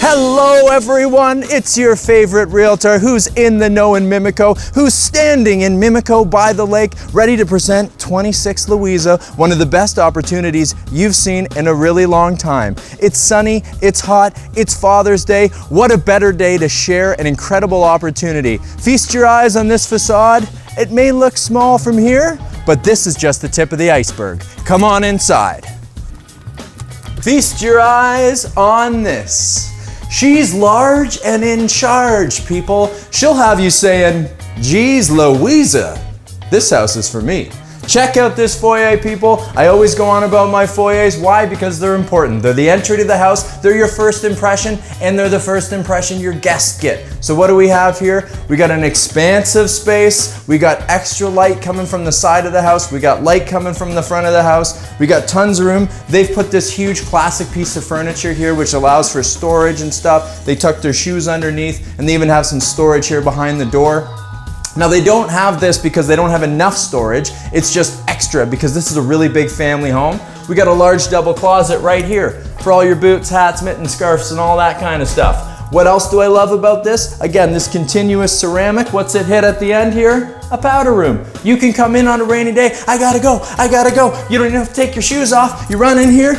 Hello everyone, it's your favorite realtor who's in the know in Mimico, who's standing in Mimico by the lake, ready to present 26 Louisa, one of the best opportunities you've seen in a really long time. It's sunny, it's hot, it's Father's Day. What a better day to share an incredible opportunity. Feast your eyes on this facade. It may look small from here, but this is just the tip of the iceberg. Come on inside. Feast your eyes on this. She's large and in charge, people. She'll have you saying, geez, Louisa, this house is for me. Check out this foyer, people. I always go on about my foyers. Why? Because they're important. They're the entry to the house, they're your first impression, and they're the first impression your guests get. So what do we have here? We got an expansive space. We got extra light coming from the side of the house. We got light coming from the front of the house. We got tons of room. They've put this huge classic piece of furniture here, which allows for storage and stuff. They tuck their shoes underneath, and they even have some storage here behind the door. Now they don't have this because they don't have enough storage. It's just extra because this is a really big family home. We got a large double closet right here for all your boots, hats, mittens, scarves, and all that kind of stuff. What else do I love about this? Again, this continuous ceramic. What's it hit at the end here? A powder room. You can come in on a rainy day. I gotta go. You don't even have to take your shoes off. You run in here.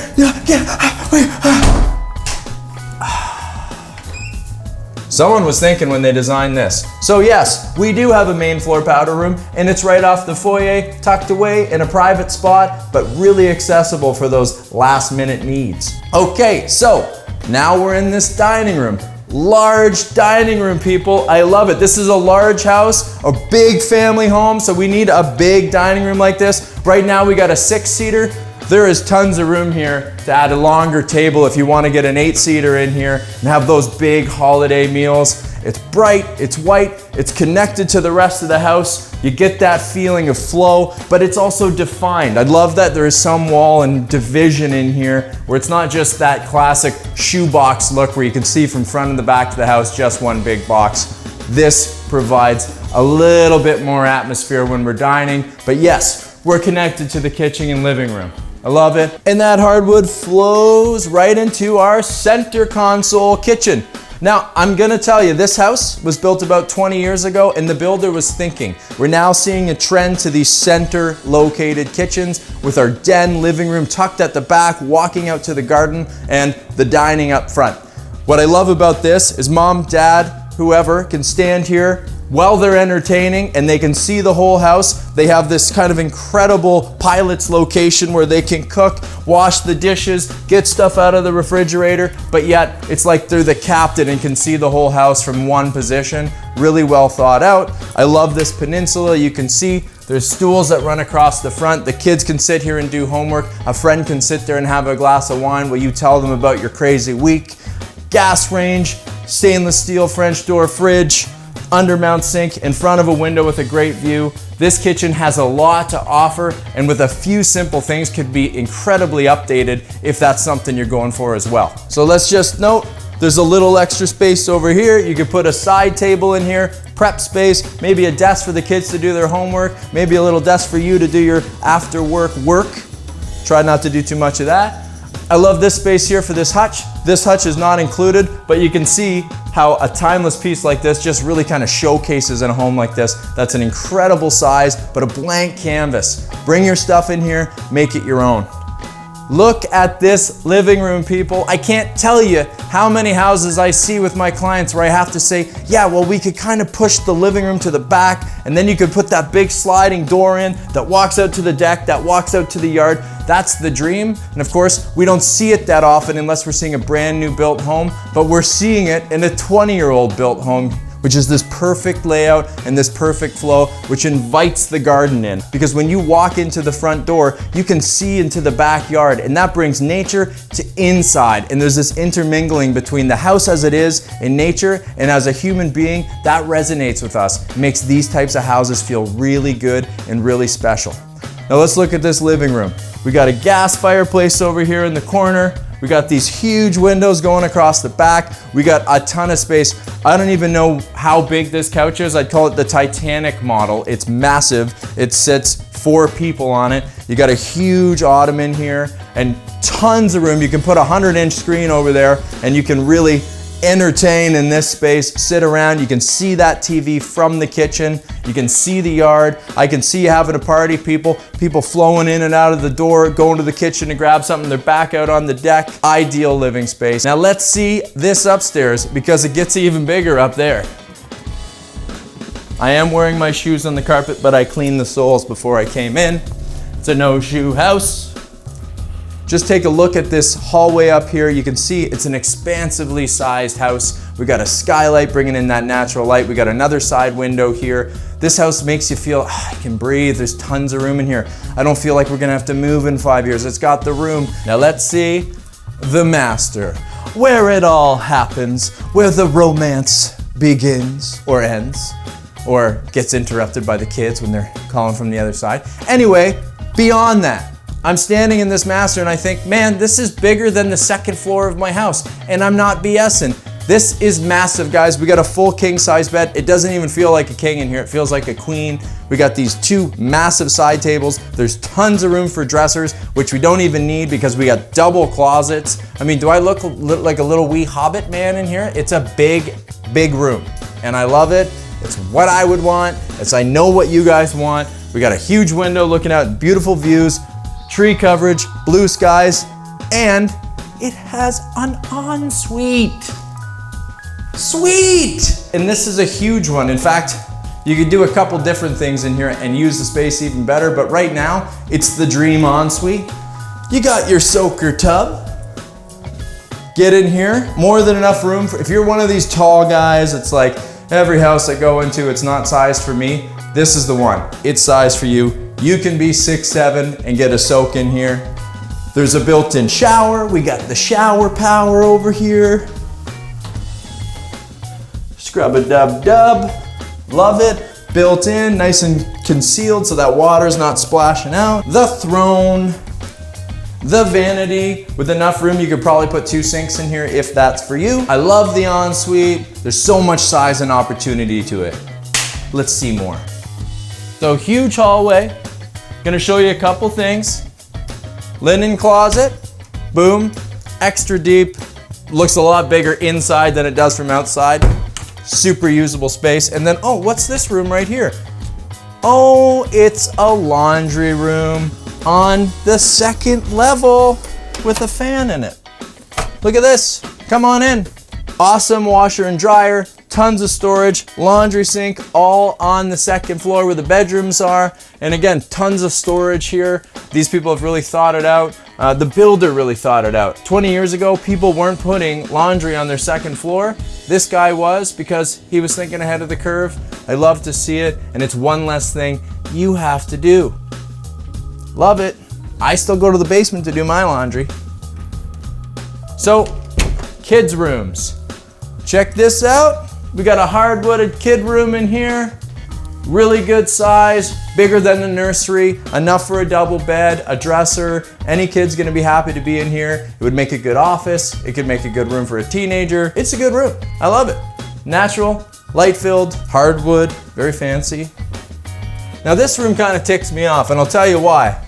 Someone was thinking when they designed this. So yes, we do have a main floor powder room, and it's right off the foyer, tucked away in a private spot, but really accessible for those last minute needs. Okay, so now we're in this dining room. Large dining room, people. I love it. This is a large house, a big family home, so we need a big dining room like this. Right now we got a 6-seater. There is tons of room here to add a longer table if you want to get an 8-seater in here and have those big holiday meals. It's bright, it's white, it's connected to the rest of the house. You get that feeling of flow, but it's also defined. I love that there is some wall and division in here where it's not just that classic shoebox look where you can see from front and the back to the house just one big box. This provides a little bit more atmosphere when we're dining, but yes, we're connected to the kitchen and living room. I love it. And that hardwood flows right into our center console kitchen. Now, I'm gonna tell you, this house was built about 20 years ago and the builder was thinking. We're now seeing a trend to these center located kitchens with our den living room tucked at the back, walking out to the garden and the dining up front. What I love about this is mom, dad, whoever can stand here while they're entertaining and they can see the whole house. They have this kind of incredible pilot's location where they can cook, wash the dishes, get stuff out of the refrigerator, but yet it's like they're the captain and can see the whole house from one position. Really well thought out. I love this peninsula. You can see there's stools that run across the front. The kids can sit here and do homework. A friend can sit there and have a glass of wine while you tell them about your crazy week. Gas range, stainless steel French door fridge, undermount sink in front of a window with a great view. This kitchen has a lot to offer, and with a few simple things could be incredibly updated if that's something you're going for as well. So let's just note, there's a little extra space over here. You could put a side table in here, prep space, maybe a desk for the kids to do their homework, maybe a little desk for you to do your after work. Try not to do too much of that. I love this space here for this hutch. This hutch is not included, but you can see how a timeless piece like this just really kind of showcases in a home like this. That's an incredible size, but a blank canvas. Bring your stuff in here, make it your own. Look at this living room, people. I can't tell you how many houses I see with my clients where I have to say, yeah, well, we could kind of push the living room to the back, and then you could put that big sliding door in that walks out to the deck, that walks out to the yard. That's the dream. And of course, we don't see it that often unless we're seeing a brand new built home, but we're seeing it in a 20-year-old built home, which is this perfect layout and this perfect flow, which invites the garden in. Because when you walk into the front door, you can see into the backyard, and that brings nature to inside. And there's this intermingling between the house as it is in nature and as a human being. That resonates with us. It makes these types of houses feel really good and really special. Now let's look at this living room. We got a gas fireplace over here in the corner. We got these huge windows going across the back. We got a ton of space. I don't even know how big this couch is. I'd call it the Titanic model. It's massive. It sits 4 people on it. You got a huge ottoman here and tons of room. You can put a 100-inch screen over there and you can really entertain in this space, sit around. You can see that TV from the kitchen. You can see the yard. I can see you having a party, people flowing in and out of the door, going to the kitchen to grab something. They're back out on the deck. Ideal living space. Now let's see this upstairs because it gets even bigger up there. I am wearing my shoes on the carpet, but I cleaned the soles before I came in. It's a no-shoe house. Just take a look at this hallway up here. You can see it's an expansively sized house. We got a skylight bringing in that natural light. We got another side window here. This house makes you feel, I can breathe. There's tons of room in here. I don't feel like we're gonna have to move in 5 years. It's got the room. Now let's see the master, where it all happens, where the romance begins or ends, or gets interrupted by the kids when they're calling from the other side. Anyway, beyond that, I'm standing in this master and I think, man, this is bigger than the second floor of my house. And I'm not BSing. This is massive, guys. We got a full king size bed. It doesn't even feel like a king in here. It feels like a queen. We got these two massive side tables. There's tons of room for dressers, which we don't even need because we got double closets. I mean, do I look like a little wee hobbit man in here? It's a big, big room. And I love it. It's what I would want. I know what you guys want. We got a huge window looking out, beautiful views, tree coverage, blue skies, and it has an ensuite. Sweet! And this is a huge one. In fact, you could do a couple different things in here and use the space even better, but right now, it's the dream ensuite. You got your soaker tub. Get in here, more than enough room for, if you're one of these tall guys, it's like every house I go into, it's not sized for me. This is the one. It's sized for you. You can be 6'7" and get a soak in here. There's a built-in shower. We got the shower power over here. Scrub-a-dub-dub. Love it. Built in, nice and concealed so that water's not splashing out. The throne. The vanity. With enough room, you could probably put 2 sinks in here if that's for you. I love the ensuite. There's so much size and opportunity to it. Let's see more. So huge hallway. Gonna show you a couple things. Linen closet, boom, extra deep. Looks a lot bigger inside than it does from outside. Super usable space. And then, oh, what's this room right here? Oh, it's a laundry room on the second level with a fan in it. Look at this, come on in. Awesome washer and dryer, tons of storage, laundry sink, all on the second floor where the bedrooms are. And again, tons of storage here. These people have really thought it out. The builder really thought it out. 20 years ago, people weren't putting laundry on their second floor. This guy was, because he was thinking ahead of the curve. I love to see it, and it's one less thing you have to do. Love it. I still go to the basement to do my laundry. So, kids' rooms. Check this out. We got a hardwooded kid room in here. Really good size, bigger than the nursery, enough for a double bed, a dresser. Any kid's gonna be happy to be in here. It would make a good office. It could make a good room for a teenager. It's a good room. I love it. Natural, light-filled, hardwood, very fancy. Now this room kind of ticks me off, and I'll tell you why.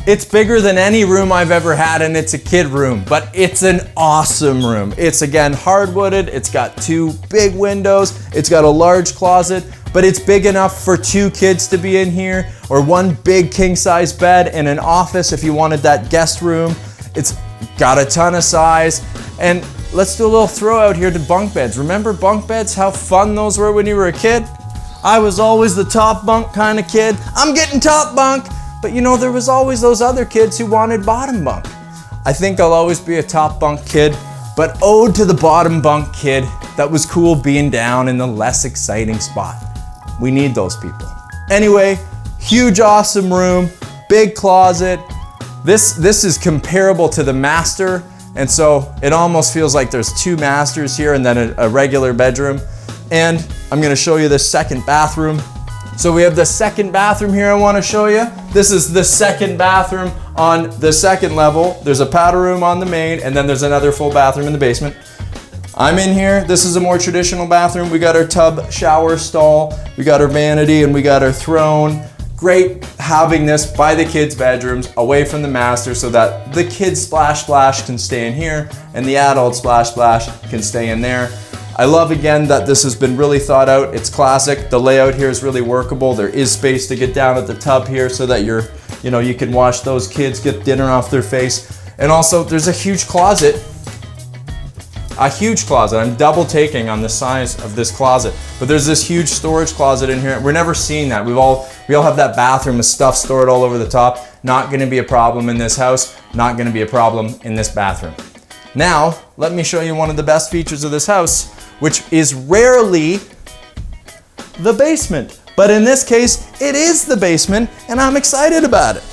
It's bigger than any room I've ever had, and it's a kid room, but it's an awesome room. It's, again, hardwooded. It's got 2 big windows. It's got a large closet, but it's big enough for 2 kids to be in here, or 1 big king-size bed and an office if you wanted that guest room. It's got a ton of size. And let's do a little throw out here to bunk beds. Remember bunk beds, how fun those were when you were a kid? I was always the top bunk kind of kid. I'm getting top bunk. But you know, there was always those other kids who wanted bottom bunk. I think I'll always be a top bunk kid, but ode to the bottom bunk kid that was cool being down in the less exciting spot. We need those people. Anyway, huge awesome room, big closet. This is comparable to the master, and so it almost feels like there's 2 masters here and then a regular bedroom. And I'm gonna show you this second bathroom. So we have the second bathroom here I want to show you. This is the second bathroom on the second level. There's a powder room on the main, and then there's another full bathroom in the basement. I'm in here. This is a more traditional bathroom. We got our tub shower stall, we got our vanity, and we got our throne. great having this by the kids' bedrooms, away from the master, so that the kids' splash splash can stay in here and the adult splash splash can stay in there. I love again that this has been really thought out. It's classic. The layout here is really workable. There is space to get down at the tub here so that you can watch those kids get dinner off their face. And also there's a huge closet. A huge closet. I'm double taking on the size of this closet. But there's this huge storage closet in here. We're never seeing that. We all have that bathroom with stuff stored all over the top. Not gonna be a problem in this house. Not gonna be a problem in this bathroom. Now, let me show you one of the best features of this house, which is rarely the basement. But in this case, it is the basement, and I'm excited about it.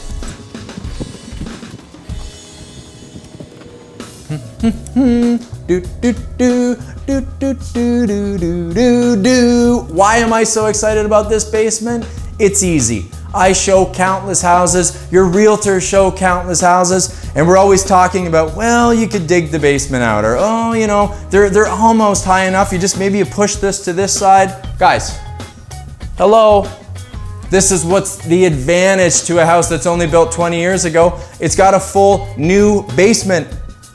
Why am I so excited about this basement? It's easy. I show countless houses, your realtors show countless houses, and we're always talking about, well, you could dig the basement out, or oh, they're almost high enough, maybe you push this to this side. Guys, hello. This is what's the advantage to a house that's only built 20 years ago. It's got a full new basement.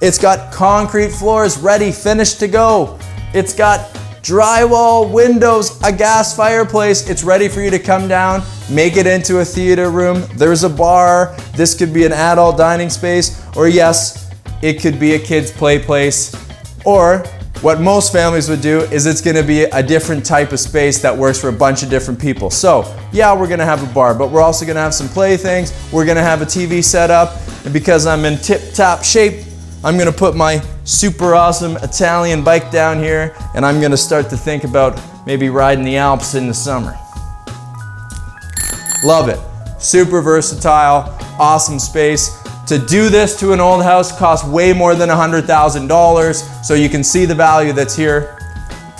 It's got concrete floors ready, finished to go. It's got drywall, windows, a gas fireplace. It's ready for you to come down, make it into a theater room. There's a bar. This could be an adult dining space, or yes, it could be a kid's play place. Or what most families would do is it's gonna be a different type of space that works for a bunch of different people. So yeah, we're gonna have a bar, but we're also gonna have some playthings. We're gonna have a TV set up, and because I'm in tip-top shape, I'm gonna put my super awesome Italian bike down here, and I'm gonna start to think about maybe riding the Alps in the summer. Love it. Super versatile, awesome space. To do this to an old house costs way more than $100,000, so you can see the value that's here.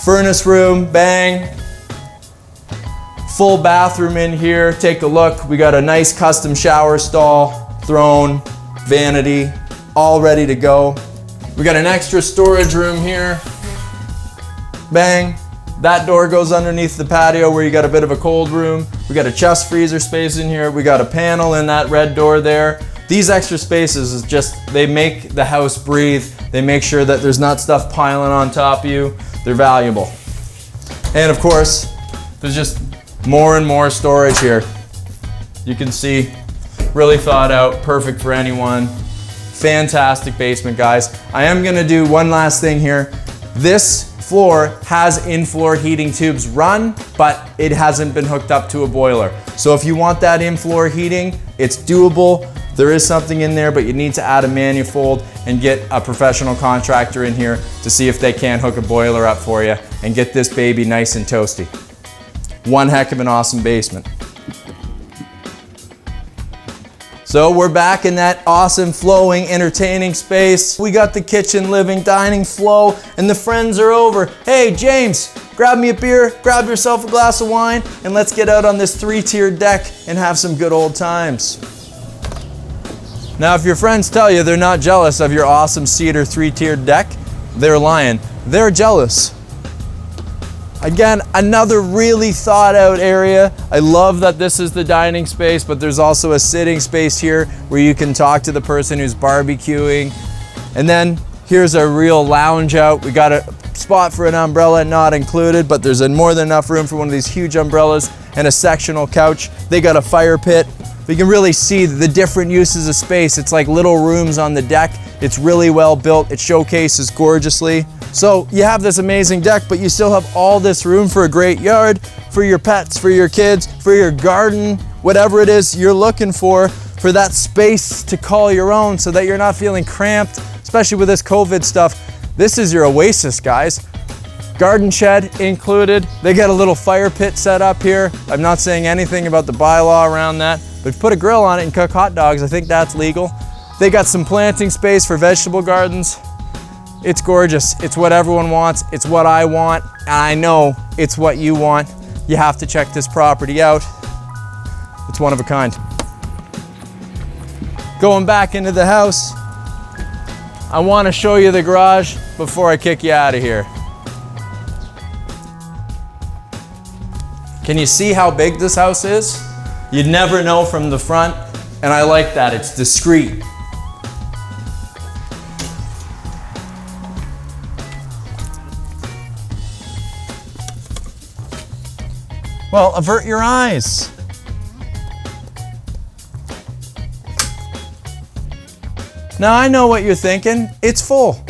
Furnace room, bang. Full bathroom in here. Take a look. We got a nice custom shower stall, throne, vanity, all ready to go. We got an extra storage room here. Bang. That door goes underneath the patio where you got a bit of a cold room. We got a chest freezer space in here. We got a panel in that red door there. These extra spaces is just, they make the house breathe. They make sure that there's not stuff piling on top of you. They're valuable. And of course, there's just more and more storage here. You can see, really thought out, perfect for anyone. Fantastic basement, guys. I am gonna do one last thing here. This floor has in-floor heating tubes run, but it hasn't been hooked up to a boiler. So if you want that in-floor heating, it's doable. There is something in there, but you need to add a manifold and get a professional contractor in here to see if they can hook a boiler up for you and get this baby nice and toasty. One heck of an awesome basement. So we're back in that awesome, flowing, entertaining space. We got the kitchen, living, dining flow, and the friends are over. Hey, James, grab me a beer, grab yourself a glass of wine, and let's get out on this 3-tiered deck and have some good old times. Now, if your friends tell you they're not jealous of your awesome cedar 3-tiered deck, they're lying. They're jealous. Again, another really thought out area. I love that this is the dining space, but there's also a sitting space here where you can talk to the person who's barbecuing. And then here's a real lounge out. We got a spot for an umbrella, not included, but there's more than enough room for one of these huge umbrellas and a sectional couch. They got a fire pit. You can really see the different uses of space. It's like little rooms on the deck. It's really well built. It showcases gorgeously. So you have this amazing deck, but you still have all this room for a great yard, for your pets, for your kids, for your garden, whatever it is you're looking for that space to call your own so that you're not feeling cramped, especially with this COVID stuff. This is your oasis, guys. Garden shed included. They got a little fire pit set up here. I'm not saying anything about the bylaw around that, but if you put a grill on it and cook hot dogs, I think that's legal. They got some planting space for vegetable gardens. It's gorgeous. It's what everyone wants. It's what I want. And I know it's what you want. You have to check this property out. It's one of a kind. Going back into the house, I want to show you the garage before I kick you out of here. Can you see how big this house is? You'd never know from the front, and I like that, it's discreet. Well, avert your eyes. Now I know what you're thinking. It's full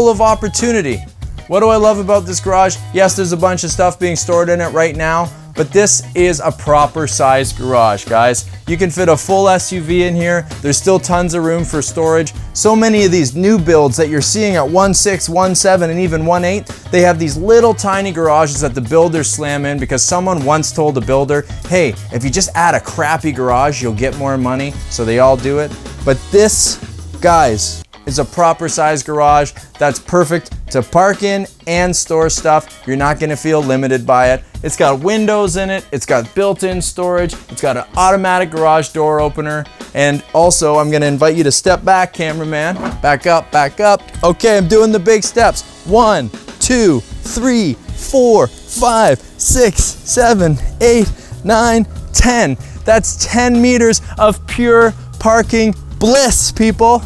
of opportunity. What do I love about this garage? Yes, there's a bunch of stuff being stored in it right now, but this is a proper sized garage, guys. You can fit a full SUV in here. There's still tons of room for storage. So many of these new builds that you're seeing at 1.6, 1.7, and even 1.8, they have these little tiny garages that the builders slam in because someone once told the builder, hey, if you just add a crappy garage, you'll get more money. So they all do it. But this, guys, is a proper sized garage that's perfect to park in and store stuff. You're not gonna feel limited by it. It's got windows in it, it's got built-in storage, it's got an automatic garage door opener, and also I'm gonna invite you to step back, cameraman. Back up, back up. Okay, I'm doing the big steps. 1, 2, 3, 4, 5, 6, 7, 8, 9, 10. That's 10 meters of pure parking bliss, people.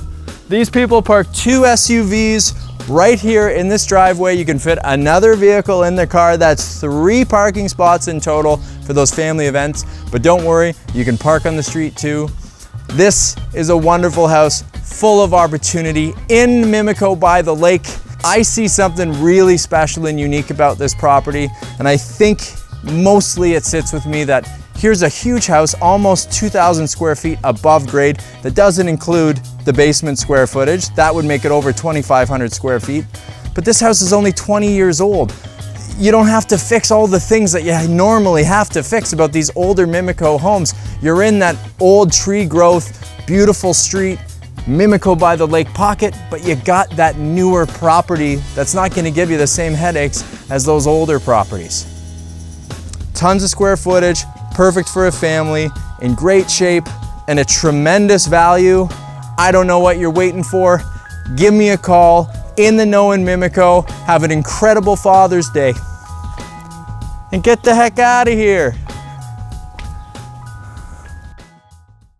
These people park 2 SUVs right here in this driveway. You can fit another vehicle in the car. That's 3 parking spots in total for those family events. But don't worry, you can park on the street too. This is a wonderful house full of opportunity in Mimico by the lake. I see something really special and unique about this property, and I think mostly it sits with me that here's a huge house, almost 2,000 square feet above grade. That doesn't include the basement square footage. That would make it over 2,500 square feet. But this house is only 20 years old. You don't have to fix all the things that you normally have to fix about these older Mimico homes. You're in that old tree growth, beautiful street, Mimico by the lake pocket, but you got that newer property that's not gonna give you the same headaches as those older properties. Tons of square footage, perfect for a family, in great shape, and a tremendous value. I don't know what you're waiting for. Give me a call. In the know in Mimico. Have an incredible Father's Day. And get the heck out of here.